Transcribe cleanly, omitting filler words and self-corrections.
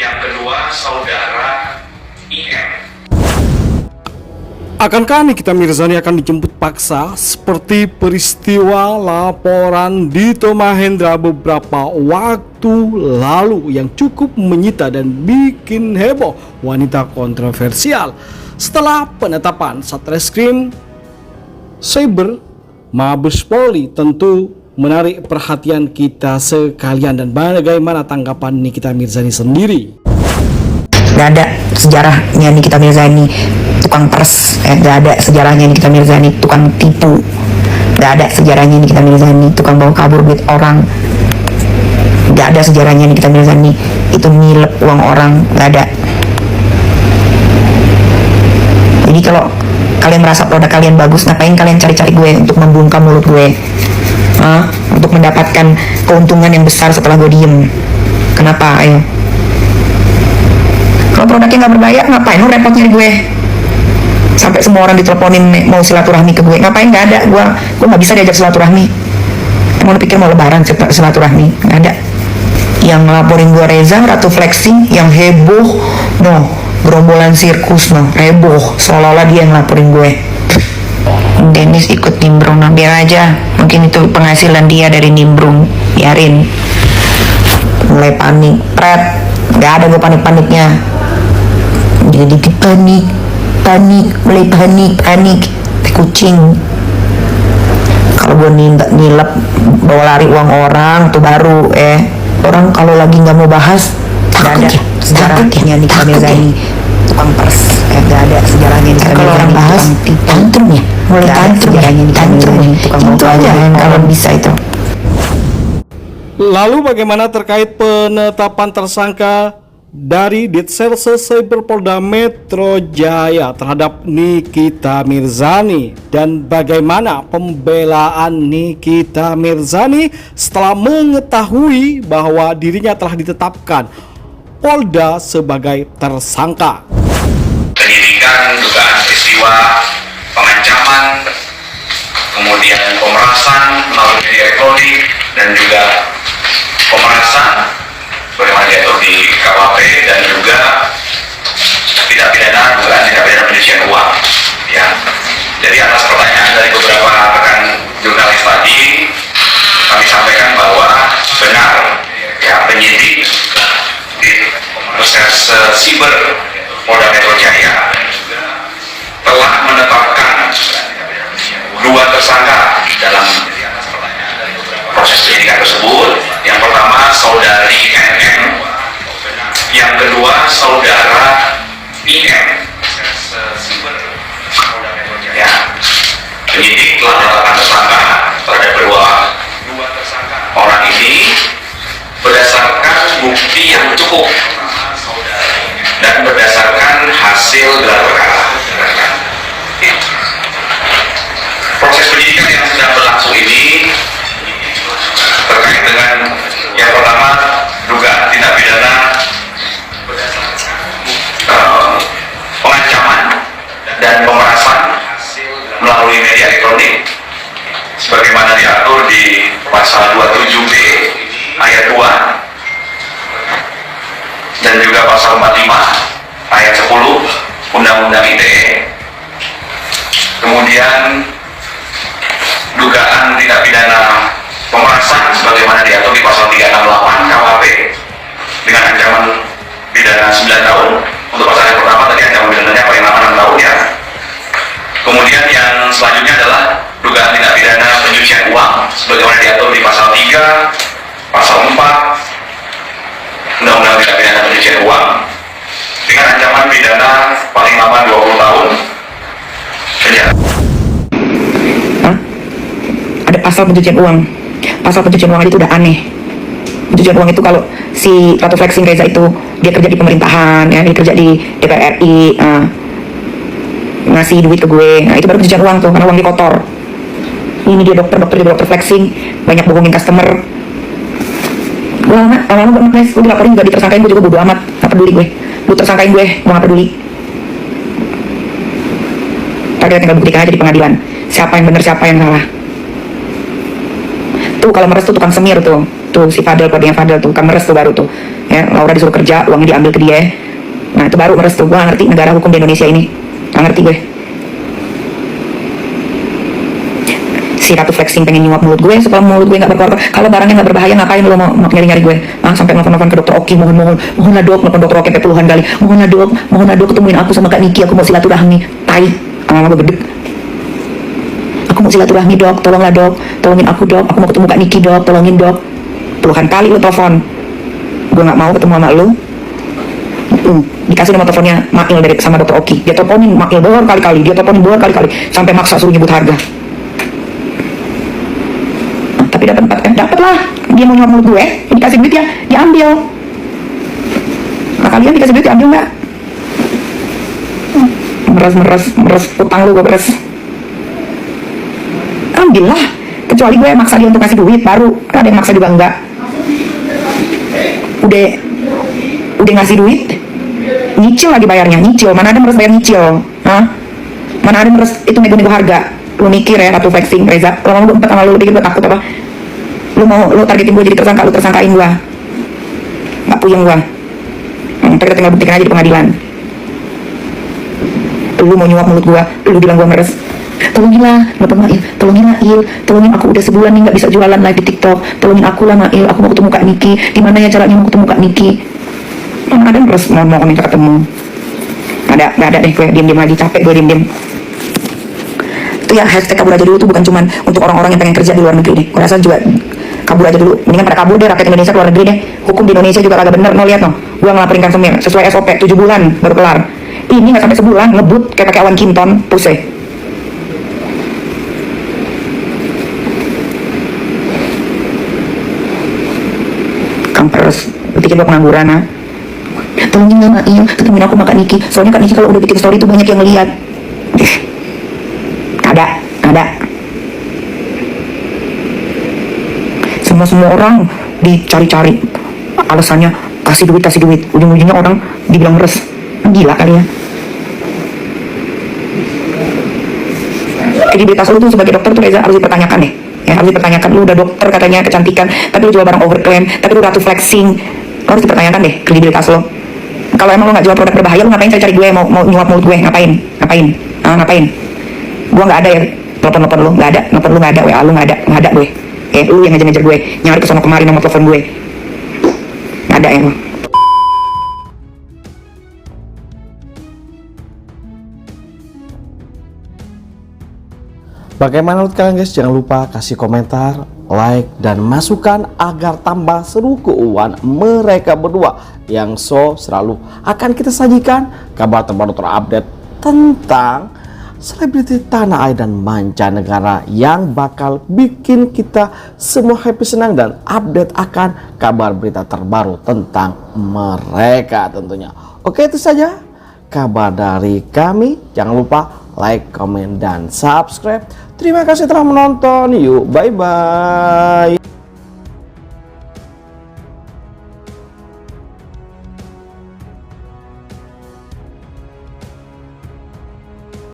Yang kedua, saudara IM. Akankah Nikita Mirzani akan dijemput paksa seperti peristiwa laporan Dito Mahendra beberapa waktu lalu yang cukup menyita dan bikin heboh wanita kontroversial setelah penetapan Satreskrim Cyber Mabes Polri? Tentu menarik perhatian kita sekalian, dan bagaimana tanggapan Nikita Mirzani sendiri? Gak ada sejarahnya Nikita Mirzani tukang pers, gak ada sejarahnya Nikita Mirzani tukang tipu, gak ada sejarahnya Nikita Mirzani tukang bawa kabur duit orang, gak ada sejarahnya Nikita Mirzani itu nilep uang orang, gak ada. Jadi kalau kalian merasa produk kalian bagus, ngapain kalian cari-cari gue untuk membungkam mulut gue? Untuk mendapatkan keuntungan yang besar setelah gue diem. Kenapa? Ayo. Kalau produknya nggak berbayar, ngapain lu repot nyari gue? Sampai semua orang diteleponin mau silaturahmi ke gue. Ngapain? Nggak ada. Gue nggak bisa diajak silaturahmi. Emang lu pikir mau lebaran silaturahmi? Nggak ada. Yang ngelaporin gue Reza, Ratu Flexing, yang heboh, no, gerombolan sirkus, no, heboh, seolah-olah dia yang ngelaporin gue. Dennis ikut nimbrung, nah biar aja, mungkin itu penghasilan dia dari nimbrung, biarin. Mulai panik, nggak ada gue panik-paniknya. Jadi panik, mulai panik, kucing. Kalau gue nilep bawa lari uang orang tuh baru, orang kalau lagi nggak mau bahas, nggak ada sejarahnya Nikita Mirzani tukang pers, nggak ada sejarahnya Nikita Mirzani. Kalau orang bahas tantrum ya, mulai tantrum sejarahnya Nikita Mirzani tukang itu aja kalau bisa itu. Lalu bagaimana terkait penetapan tersangka dari Ditserse Cyber Polda Metro Jaya terhadap Nikita Mirzani, dan bagaimana pembelaan Nikita Mirzani setelah mengetahui bahwa dirinya telah ditetapkan Polda sebagai tersangka? Penyidikan dugaan peristiwa pengancaman, kemudian pemerasan melalui media elektronik, dan juga pemerasan bagaimana diatur di KUHP, dan juga tindak pidana dugaan tindak pidana pencucian uang. Ya, jadi atas pertanyaan dari beberapa rekan jurnalis tadi, kami sampaikan bahwa benar ya penyidik di Reserse Siber Polda Metro Jaya telah menetapkan dua tersangka dalam proses penyidikan tersebut. Yang pertama saudari NM, yang kedua saudara IM. Ya, penyidik telah menetapkan tersangka terhadap kedua orang ini berdasarkan bukti yang cukup dan berdasarkan hasil gelar perkara. Proses penyidikan yang sedang berlangsung ini terkait dengan yang pertama dugaan tindak pidana pengancaman dan pemerasan melalui media elektronik sebagaimana diatur di pasal 27B ayat 2 dan juga pasal 45 ayat 10 Undang-Undang ITE. Kemudian dugaan tindak pidana pemerasan sebagaimana diatur di pasal 368 KUHP dengan ancaman pidana 9 tahun. Untuk pasal yang pertama tadi ancaman pidananya paling lama 6 tahun ya. Kemudian yang selanjutnya adalah dugaan tindak pidana pencucian uang sebagaimana diatur di pasal 3, pasal 4 Undang-Undang Tindak Pidana Pencucian Uang dengan ancaman pidana paling lama 20 tahun penjara. Ada pasal pencucian uang. Pasal pencucian uang itu udah aneh. Pencucian uang itu kalau si Ratu Flexing Reza itu dia kerja di pemerintahan, ya, dia kerja di DPR RI, ngasih duit ke gue, nah itu baru pencucian uang tuh, karena uang dia kotor. Ini dia dokter Flexing, banyak bohongin customer. Gue lama-lama gue dilaporin juga, ditersangkain, gue juga bodo amat, gak peduli gue. Lu tersangkain gue gak peduli. Kita tinggal buktikan aja di pengadilan siapa yang benar siapa yang salah. Tuh kalau meres tuh tukang semir tuh si Fadel, keluarganya Fadel tuh, tukang meres tuh baru tuh ya Laura disuruh kerja, uangnya diambil ke dia. Nah itu baru meres tuh. Gue gak ngerti negara hukum di Indonesia ini, gak ngerti gue. Si Ratu flexing pengen nyuap mulut gue supaya mulut gue gak berkotor. Kalau barangnya gak berbahaya ngapain lo mau nyari-nyari gue? Sampai nelfon ke dokter Oki, mohonlah dok, nelfon dokter Oki sampai puluhan kali, mohonlah dok ketemuin aku sama Kak Niki, aku mau silaturahmi. Tai, sama gue gede. Aku mau silaturahmi dok, tolonglah dok, tolongin aku dok, aku mau ketemu Kak Niki dok, tolongin dok. Puluhan kali lo telepon, gue gak mau ketemu sama lo. Dikasih nomor teleponnya Makil dari sama dokter Oki, dia teleponin Makil berkali-kali, sampai maksa suruh nyebut harga. Tapi dapat lah, dia mau nyuap mulut gue, dikasih duit ya, diambil. Nah kalian dikasih duit diambil nggak? Meres utang lu gue beres. Ambil lah, kecuali gue maksa dia untuk kasih duit baru, ada yang maksa juga enggak. Udah ngasih duit, nyicil lagi bayarnya, nyicil. Mana ada meres bayar nyicil? Mana ada meres itu nego-nego harga? Lu mikir ya, Ratu flexing, Reza. Kalau mau gue empet sama lu, dikit gue takut apa? Lu targetin gue jadi tersangka, lu tersangkain gue. Gak puyeng gue. Ntar kita tinggal buktikan aja di pengadilan. Lu mau nyuap mulut gue, lu bilang gue meres. Tolonginlah, tolongin Mail, tolongin aku udah sebulan nih gak bisa jualan live di TikTok. Tolongin aku lah Mail, aku mau ketemu Kak Niki. Gimana ya caranya mau ketemu Kak Niki? Mana ada meres mau minta ketemu? Gak ada deh, gue diem-diem lagi, capek gue diem-diem. Itu ya hashtag kabur aja dulu tuh bukan cuman untuk orang-orang yang pengen kerja di luar negeri deh. Gue rasa juga kabur aja dulu, mendingan pada kabur deh rakyat Indonesia ke luar negeri deh. Hukum di Indonesia juga kagak bener, no lihat no. Gue ngelaporin Kang Semir sesuai SOP 7 bulan baru kelar. Ini nggak sampai sebulan ngebut kayak pakai awan kinton, pusing. Kampers, bikin gue pengangguran ha. Tolongin lah Mail, ketemuin aku sama Kak Niki. Soalnya Kak Niki kalau udah bikin story tuh banyak yang ngeliat. Ada. Semua orang dicari-cari alasannya kasih duit, ujung-ujungnya orang dibilang meres. Gila kali ya. Kredibilitas lu tuh sebagai dokter tuh Reza harus dipertanyakan deh. Ya harus dipertanyakan. Lu udah dokter katanya kecantikan, tapi lu jual barang overclaim, tapi lu Ratu flexing. Lu harus dipertanyakan deh kredibilitas lu. Kalau emang lu nggak jual produk berbahaya, lu ngapain cari gue mau nyuap mulut gue? Ngapain? Gue nggak ada ya telepon lu, nggak ada, telepon lu nggak ada, WA lu nggak ada gue. Lu yang ngejar gue, nyari kesana kemari nomor telepon gue. Nggak ada ya lu. Bagaimana menurut kalian guys? Jangan lupa kasih komentar, like, dan masukan agar tambah seru keuangan mereka berdua yang selalu akan kita sajikan kabar terbaru terupdate tentang selebriti tanah air dan mancanegara yang bakal bikin kita semua happy, senang, dan update akan kabar berita terbaru tentang mereka tentunya. Oke, itu saja kabar dari kami. Jangan lupa like, comment, dan subscribe. Terima kasih telah menonton. Yuk, bye-bye.